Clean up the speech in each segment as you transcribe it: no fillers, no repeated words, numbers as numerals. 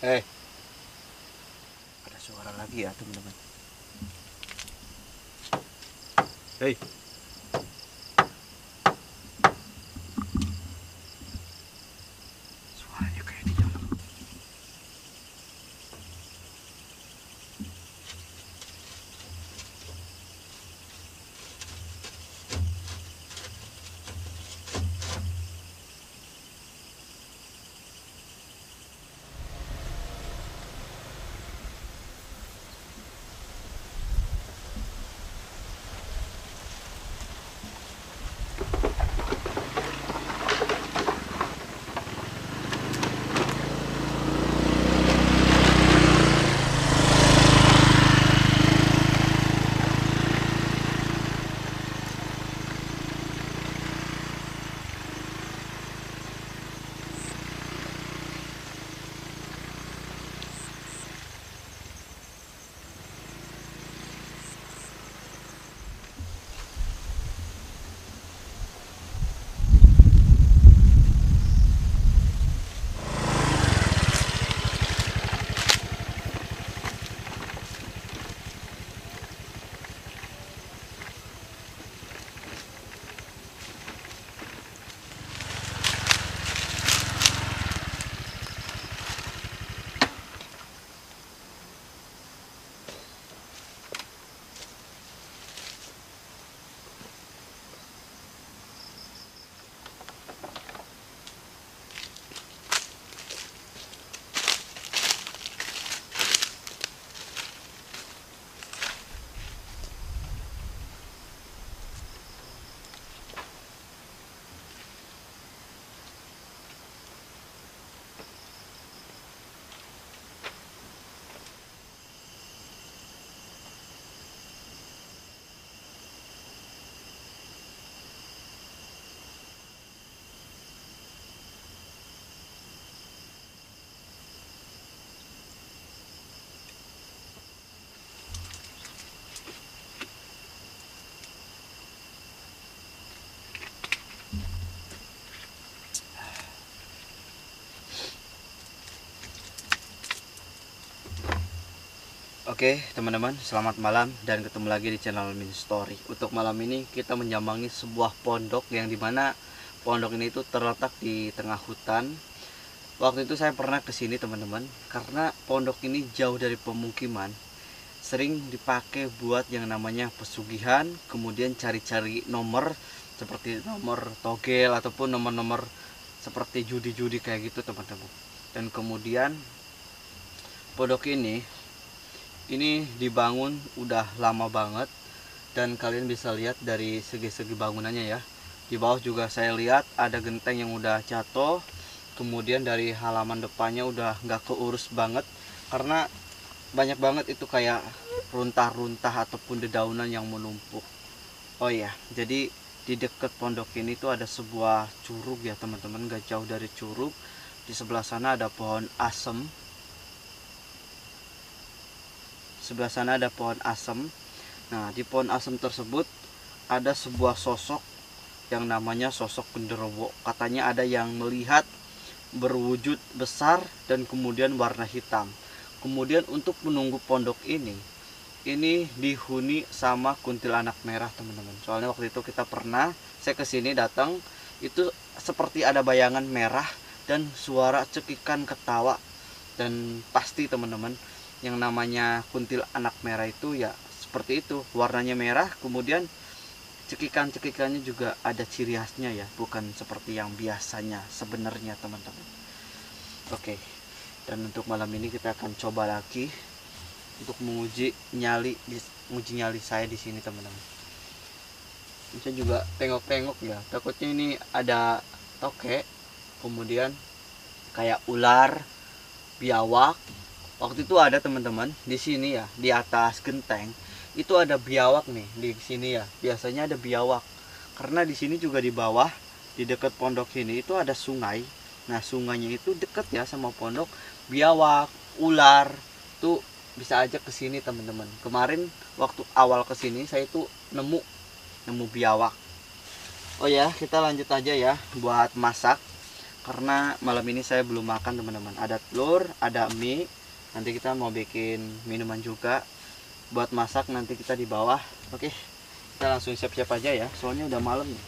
Eh, ada suara lagi ya teman-teman. Hei, suaranya kayak di dalam. Oke teman-teman, selamat malam dan ketemu lagi di channel Min Story. Untuk malam ini kita menyambangi sebuah pondok yang dimana pondok ini itu terletak di tengah hutan. Waktu itu saya pernah kesini teman-teman, karena pondok ini jauh dari pemukiman. Sering dipakai buat yang namanya pesugihan, kemudian cari-cari nomor seperti nomor togel ataupun nomor-nomor seperti judi-judi kayak gitu teman-teman. Dan kemudian pondok ini dibangun udah lama banget, dan kalian bisa lihat dari segi-segi bangunannya ya. Di bawah juga saya lihat ada genteng yang udah jatuh. Kemudian dari halaman depannya udah nggak keurus banget karena banyak banget itu kayak runtah-runtah ataupun dedaunan yang menumpuk. Oh iya, jadi di dekat pondok ini tuh ada sebuah curug ya teman-teman. Gak jauh dari curug, di sebelah sana ada pohon asem. Sebelah sana ada pohon asem. Nah, di pohon asem tersebut ada sebuah sosok yang namanya sosok genderuwo. Katanya ada yang melihat berwujud besar dan kemudian warna hitam. Kemudian untuk menunggu pondok ini dihuni sama kuntilanak merah teman-teman. Soalnya waktu itu saya kesini datang, itu seperti ada bayangan merah dan suara cekikan ketawa. Dan pasti teman-teman, yang namanya kuntil anak merah itu ya seperti itu, warnanya merah, kemudian cekikan-cekikannya juga ada ciri khasnya ya, bukan seperti yang biasanya sebenarnya teman-teman. Oke, dan untuk malam ini kita akan coba lagi untuk menguji nyali saya di sini teman-teman. Saya juga tengok-tengok ya, takutnya ini ada tokek, kemudian kayak ular, biawak. Waktu itu ada teman-teman di sini ya, di atas genteng itu ada biawak nih di sini ya. Biasanya ada biawak karena di sini juga di bawah di dekat pondok ini itu ada sungai. Nah, sungainya itu deket ya sama pondok. Biawak, ular tuh bisa aja ke sini teman-teman. Kemarin waktu awal ke sini saya itu nemu biawak. Oh ya, kita lanjut aja ya buat masak. karena malam ini saya belum makan teman-teman. Ada telur, ada mie, nanti kita mau bikin minuman juga buat masak nanti kita di bawah. Oke, kita langsung siap-siap aja ya, soalnya udah malam nih.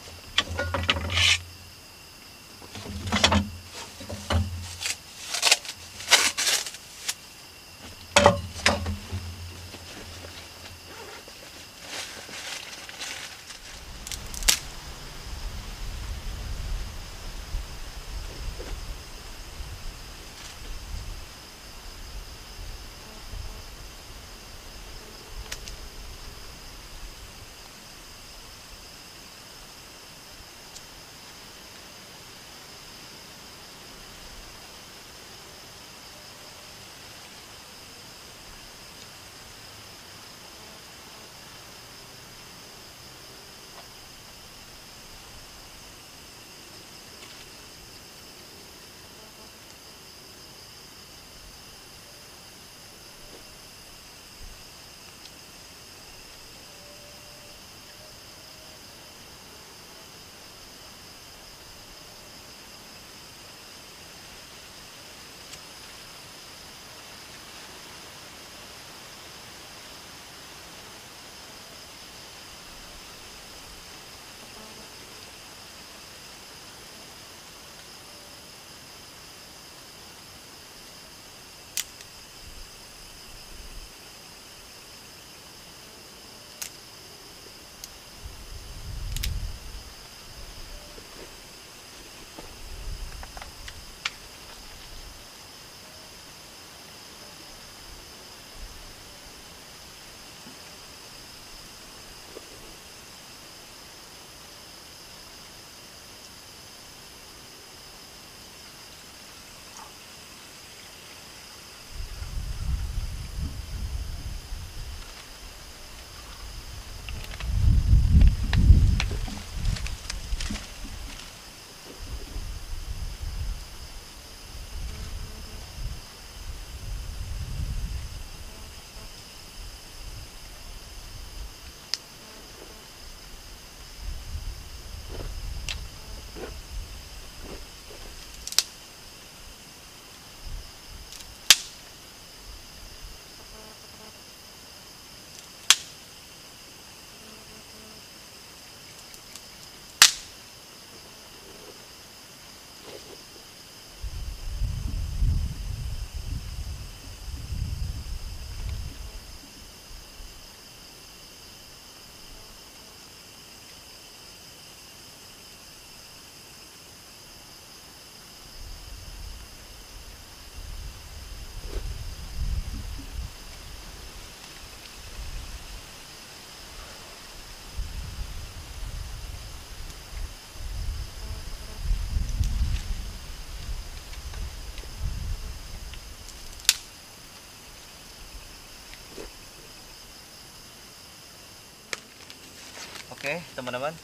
Oke teman-teman,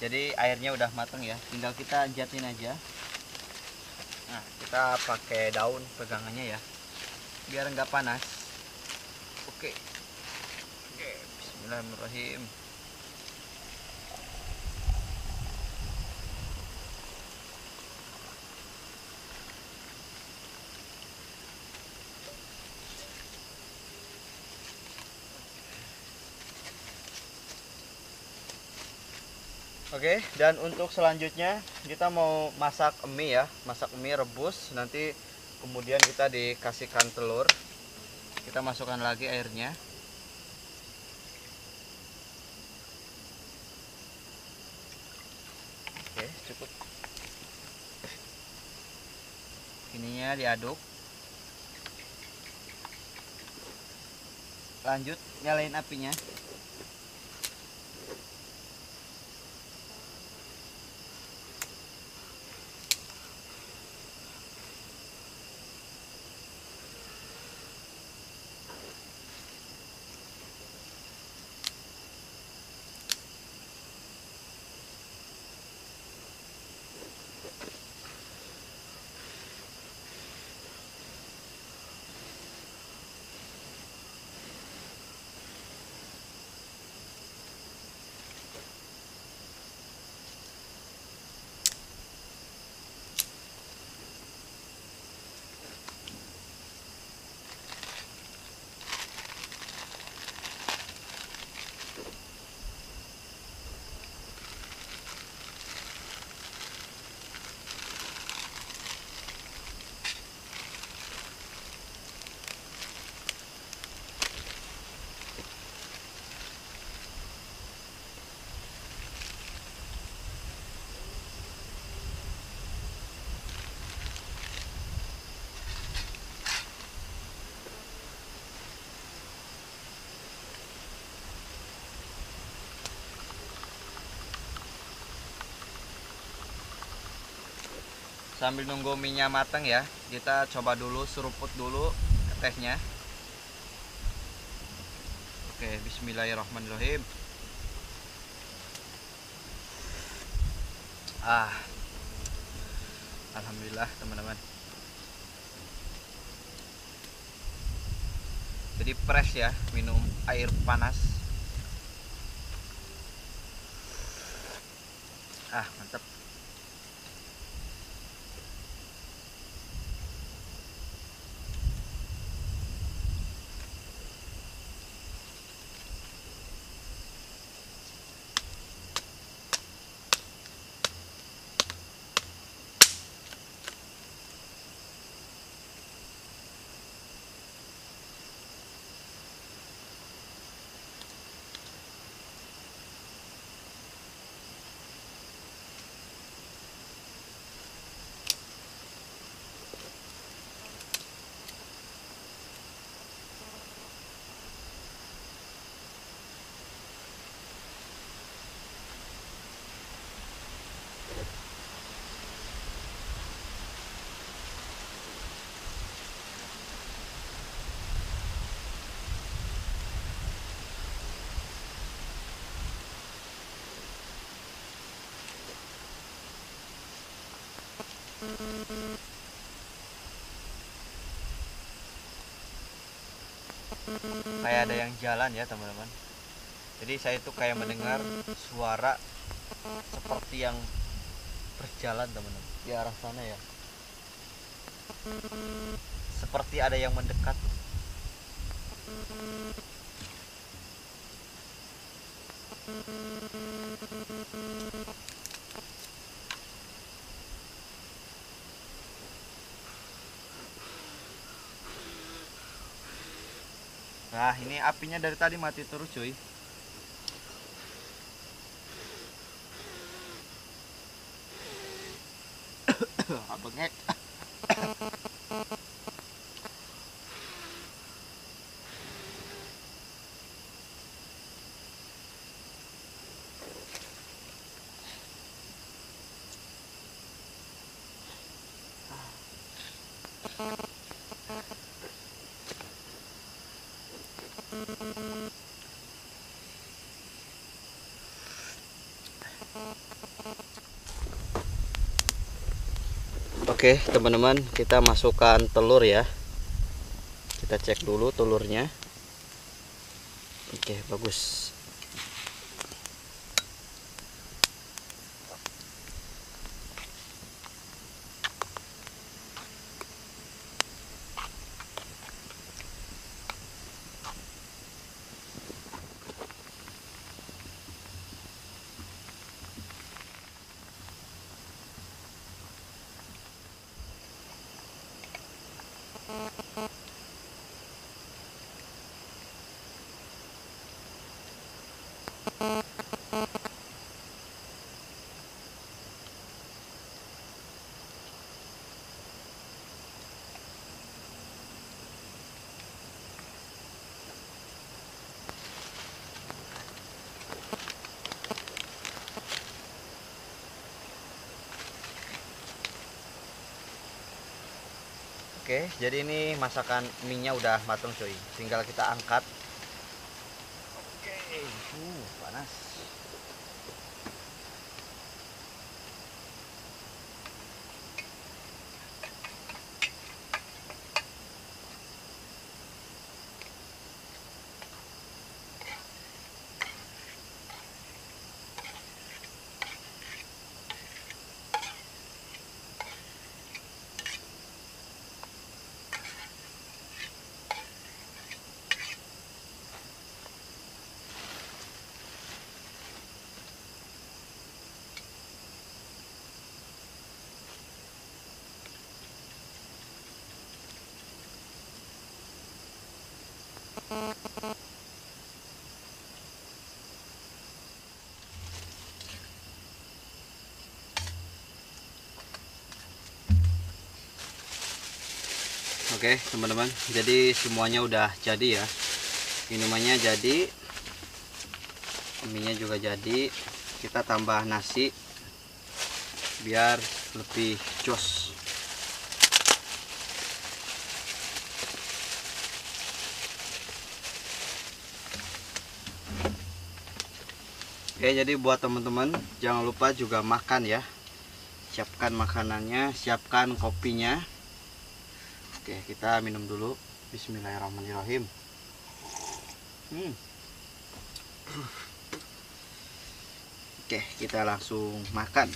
jadi airnya udah matang ya, tinggal kita jatin aja. Nah, kita pakai daun pegangannya ya, biar nggak panas. Oke, Bismillahirrahmanirrahim. Oke, dan untuk selanjutnya kita mau masak mie ya, masak mie rebus. Nanti kemudian kita dikasihkan telur, kita masukkan lagi airnya. Oke, cukup. Ininya diaduk. Lanjut nyalain apinya. Sambil nunggu minyak matang ya, kita coba dulu seruput dulu tehnya. Oke, bismillahirrahmanirrahim. Alhamdulillah teman-teman. Jadi fresh ya, minum air panas. Mantap. Kayak ada yang jalan ya teman-teman. Jadi saya itu kayak mendengar suara seperti yang berjalan teman-teman di arah sana ya. Seperti ada yang mendekat. Nah, ini apinya dari tadi mati terus cuy. Bengek. Oke teman-teman, kita masukkan telur ya. Kita cek dulu telurnya. Oke, bagus. Oke, jadi ini masakan mie-nya udah matang coy. Tinggal kita angkat. Oke, panas. Oke teman-teman, jadi semuanya udah jadi ya. Minumannya jadi, mie-nya juga jadi. Kita tambah nasi biar lebih jos. Oke, jadi buat teman-teman jangan lupa juga makan ya. Siapkan makanannya, siapkan kopinya. Oke, kita minum dulu. Bismillahirrahmanirrahim. Oke, kita langsung makan.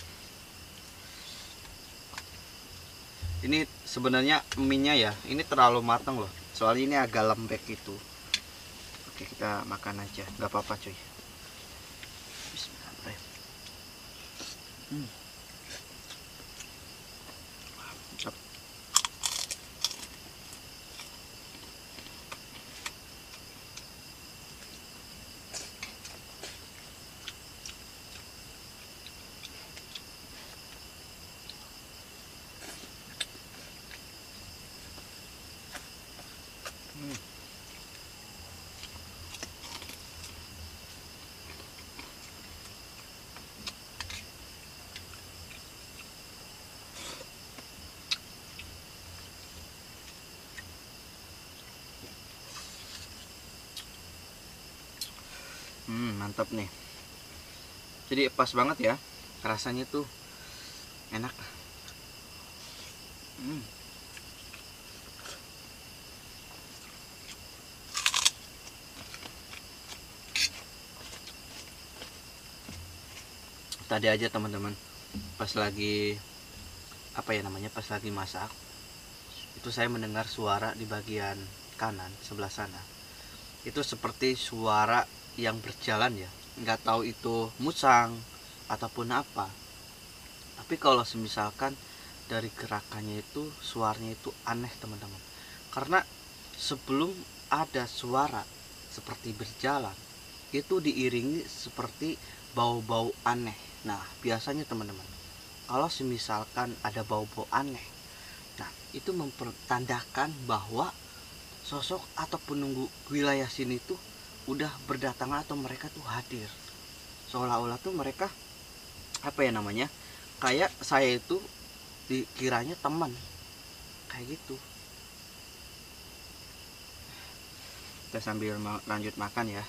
Ini sebenarnya mie-nya ya, ini terlalu matang loh. Soalnya ini agak lembek gitu. Oke, kita makan aja, nggak apa-apa cuy. Bismillahirrahmanirrahim. Mantap. Mantap nih. Jadi pas banget ya, rasanya tuh enak. Tadi aja teman-teman, pas lagi apa ya namanya, pas lagi masak, itu saya mendengar suara di bagian kanan sebelah sana. Itu seperti suara yang berjalan ya, nggak tahu itu musang ataupun apa. Tapi kalau semisalkan dari gerakannya itu suaranya itu aneh teman-teman, karena sebelum ada suara seperti berjalan itu diiringi seperti bau-bau aneh. Nah biasanya teman-teman, kalau semisalkan ada bau-bau aneh, nah itu mempertandakan bahwa sosok atau penunggu wilayah sini tuh udah berdatangan atau mereka tuh hadir. Seolah-olah tuh mereka apa ya namanya, kayak saya itu dikiranya teman kayak gitu. Kita sambil lanjut makan ya.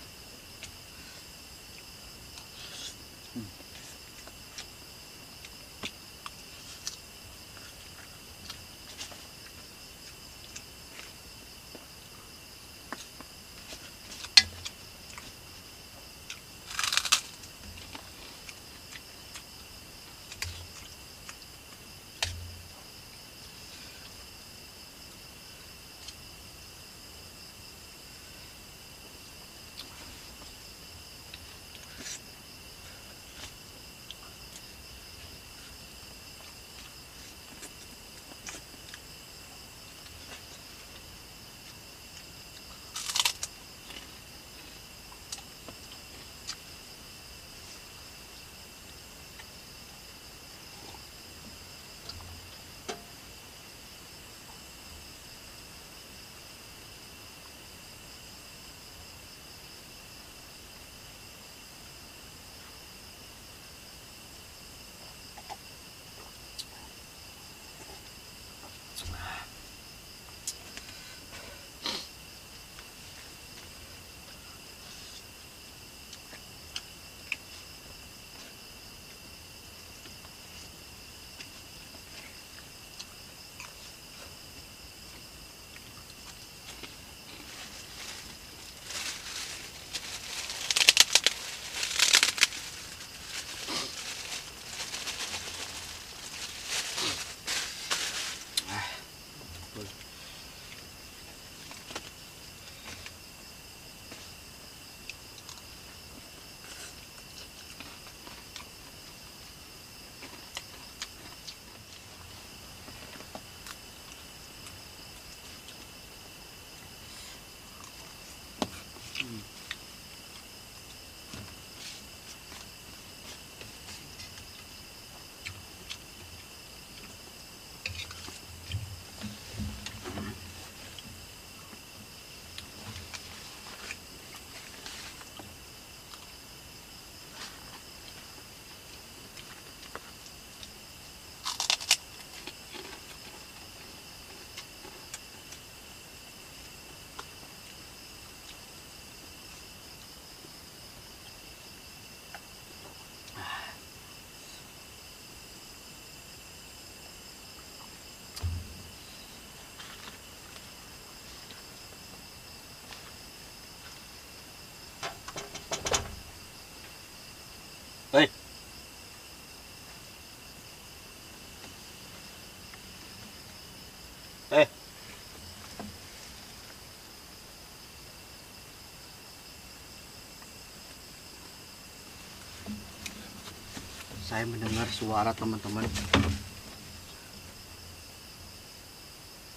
saya mendengar suara teman-teman.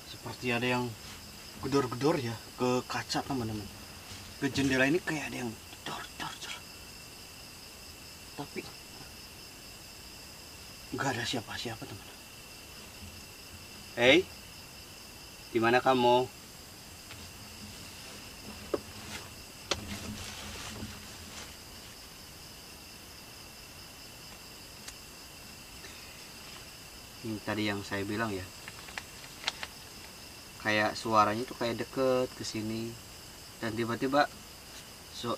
Seperti ada yang gedor-gedor ya ke kaca teman-teman. Ke jendela ini kayak ada yang dor. Tapi nggak ada siapa-siapa teman-teman. Hei, di mana kamu? Ini tadi yang saya bilang ya, kayak suaranya itu kayak deket ke sini dan tiba-tiba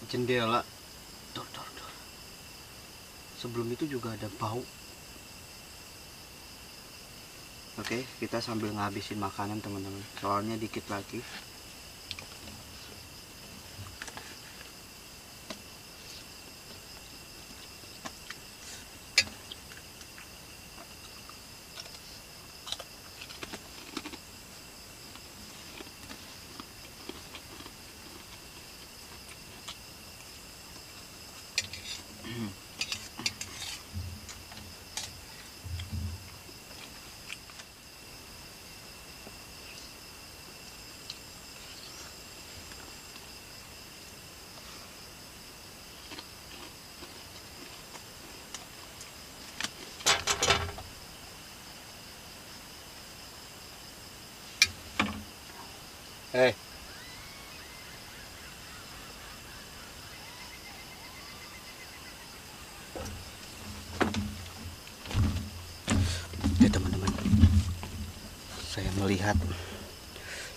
jendela dor. Sebelum itu juga ada bau. Oke, kita sambil ngabisin makanan teman-teman, soalnya dikit lagi. Hei, ya teman-teman, saya melihat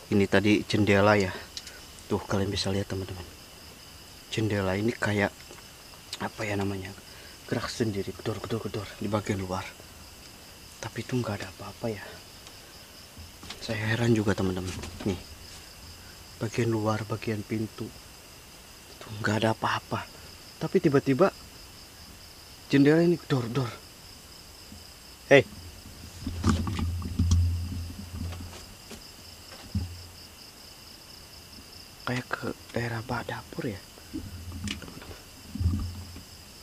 ini tadi jendela ya. Tuh kalian bisa lihat teman-teman, jendela ini kayak apa ya namanya, gerak sendiri, gedor di bagian luar. Tapi itu nggak ada apa-apa ya. Saya heran juga teman-teman. Nih, bagian luar, bagian pintu itu nggak ada apa-apa. Tapi tiba-tiba jendela ini gedor. Hei, kayak ke daerah bak dapur ya.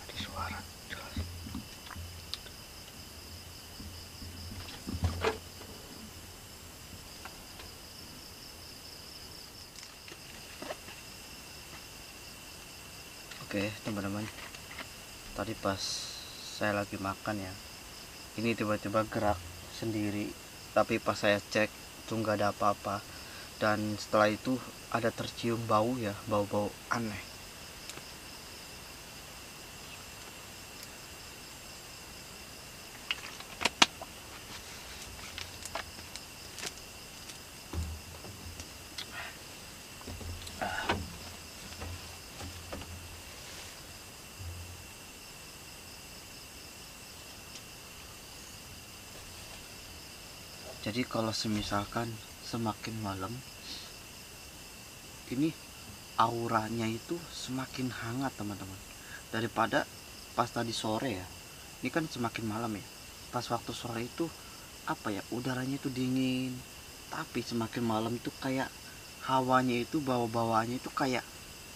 Ada suara jelas. Oke teman-teman, tadi pas saya lagi makan ya, ini tiba-tiba gerak sendiri. Tapi pas saya cek itu nggak ada apa-apa. Dan setelah itu ada tercium bau ya, bau-bau aneh. Jadi kalau semisalkan semakin malam, ini auranya itu semakin hangat teman-teman, daripada pas tadi sore ya. Ini kan semakin malam ya, pas waktu sore itu apa ya, udaranya itu dingin. Tapi semakin malam itu kayak hawanya itu, bawa-bawaannya itu kayak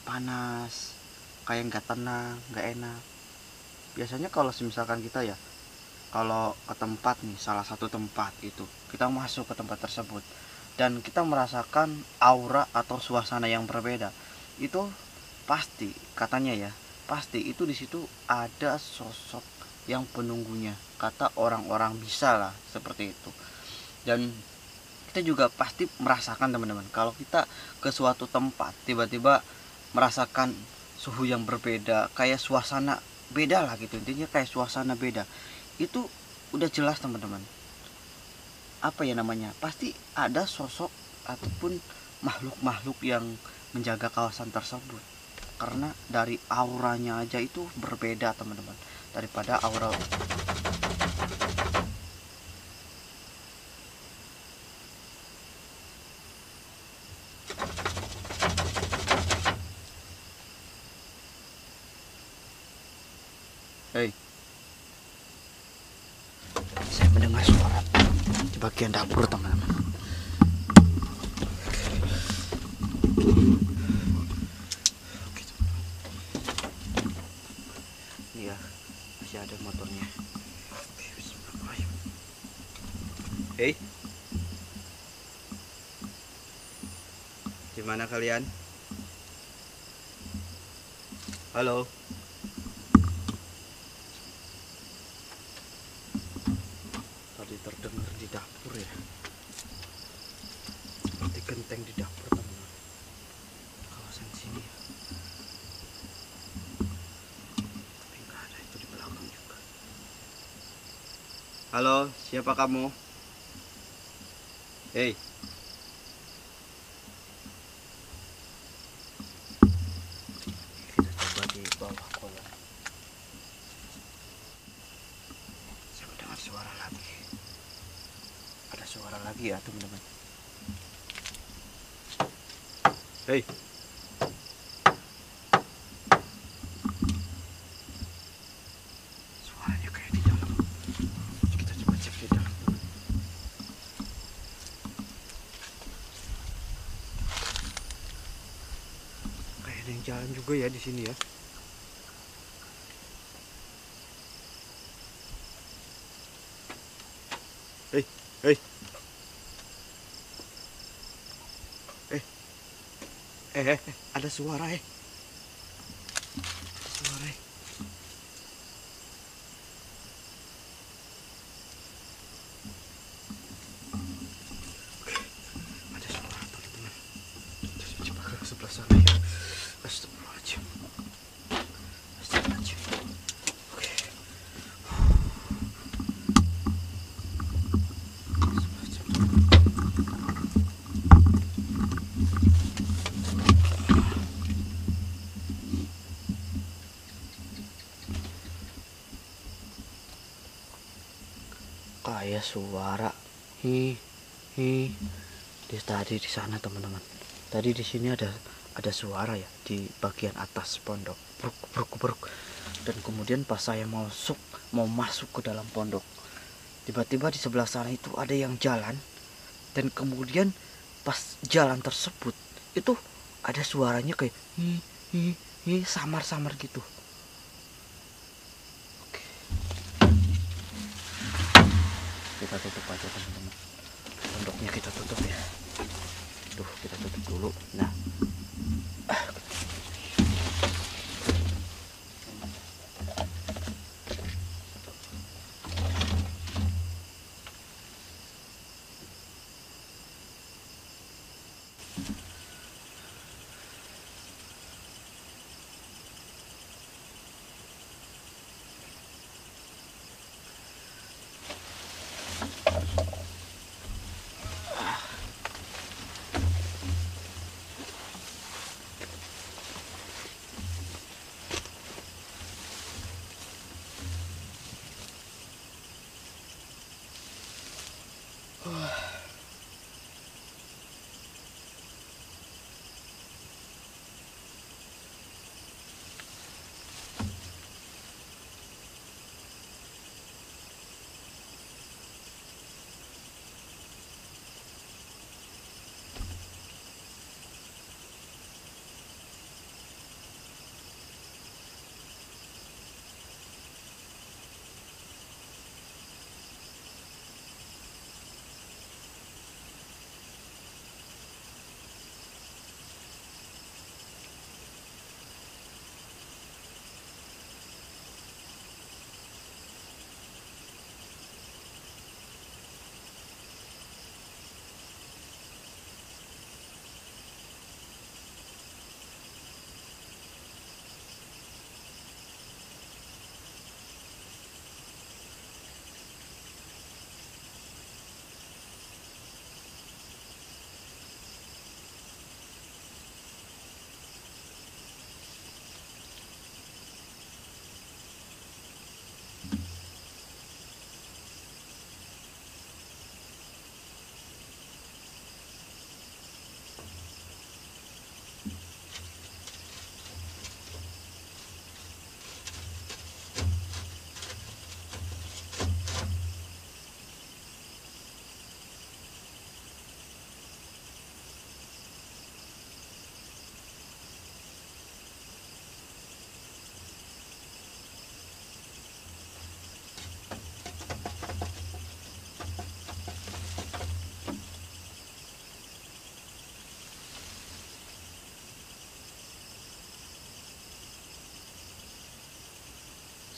panas, kayak nggak tenang, nggak enak. Biasanya kalau misalkan kita ya, kalau ke tempat nih, salah satu tempat itu kita masuk ke tempat tersebut dan kita merasakan aura atau suasana yang berbeda, itu pasti katanya ya, pasti itu di situ ada sosok yang penunggunya, kata orang-orang bisa lah seperti itu. Dan kita juga pasti merasakan teman-teman, kalau kita ke suatu tempat tiba-tiba merasakan suhu yang berbeda, kayak suasana beda lah gitu, intinya kayak suasana beda, itu udah jelas teman-teman, apa ya namanya, pasti ada sosok ataupun makhluk-makhluk yang menjaga kawasan tersebut. Karena dari auranya aja itu berbeda teman-teman, daripada aura. Hei, saya mendengar suara di bagian dapur teman-teman. Ini ya, masih ada motornya. Hei, di mana kalian? Halo. Tadi terdengar di dapur ya. Seperti genteng di dapur, teman-teman. Kawasan sini ya. Tapi nggak ada, itu di belakang juga. Halo, siapa kamu? Hei. Kita coba di bawah kolam. Saya mendengar suara lagi. Ada suara lagi ya, teman-teman. Hei. Suaranya kayak di dalam. Kita coba cek di dalam, teman. Kayak ada yang jalan juga ya di sini ya. Hei, hei. Ada suara suara ada suara, teman-teman. Kita coba ke sebelah sana ya. Astagfirullahaladzim. Astagfirullahaladzim. Oke. Kayak suara hi tadi di sana, teman-teman. Tadi di sini ada suara ya di bagian atas pondok, bruk bruk bruk. Dan kemudian pas saya mau masuk ke dalam pondok, tiba-tiba di sebelah sana itu ada yang jalan. Dan kemudian pas jalan tersebut itu ada suaranya kayak hi samar-samar gitu. Kita tutup aja, teman-teman. Pondoknya kita tutup ya. Tuh, kita tutup dulu. Nah,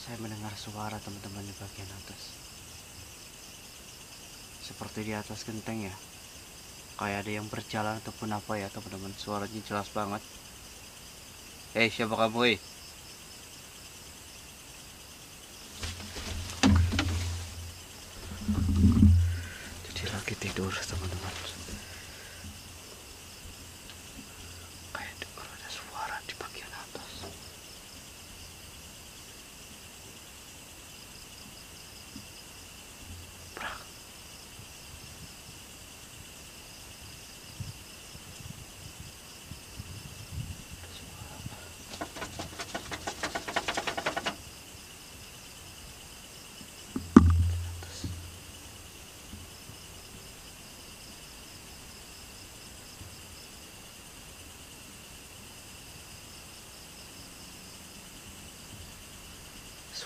Saya mendengar suara teman-teman di bagian atas. Seperti di atas genteng ya. Kayak ada yang berjalan ataupun apa ya teman-teman. Suaranya jelas banget. Siapa kamu, Jadi lagi tidur teman-teman. Kayak dengar ada suara di bagian atas. Brak.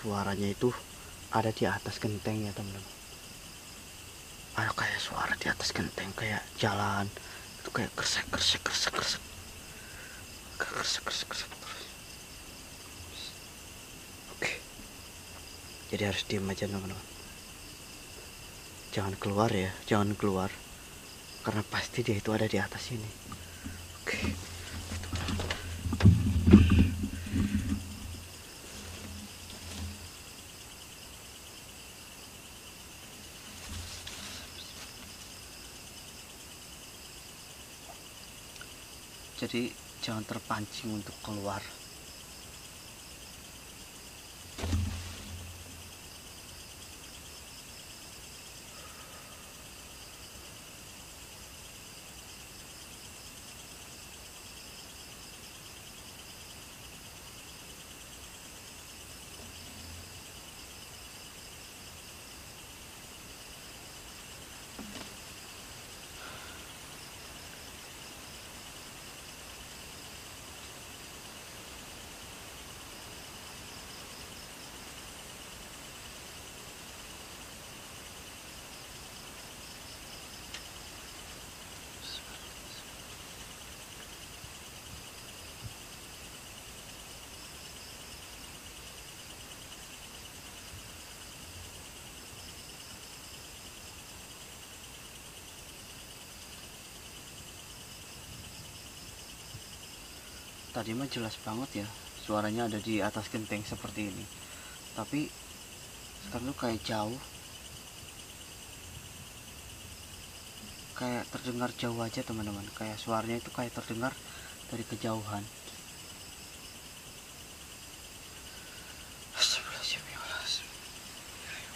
Suaranya itu ada di atas genteng ya teman-teman. Ada kayak suara di atas genteng, kayak jalan itu kayak kresek kresek kresek kresek kresek kresek kresek terus. Oke, jadi harus diem aja teman-teman, jangan keluar ya, jangan keluar karena pasti dia itu ada di atas ini. Oke. Jadi jangan terpancing untuk keluar. Tadi mah jelas banget ya suaranya ada di atas genteng seperti ini, tapi sekarang tuh kayak jauh, kayak terdengar jauh aja teman-teman, kayak suaranya itu kayak terdengar dari kejauhan.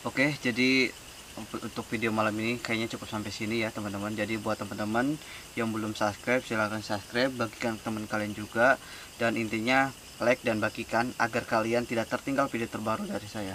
Oke, jadi untuk video malam ini kayaknya cukup sampai sini ya teman-teman. Jadi buat teman-teman yang belum subscribe, silahkan subscribe, bagikan ke teman kalian juga, dan intinya like dan bagikan agar kalian tidak tertinggal video terbaru dari saya.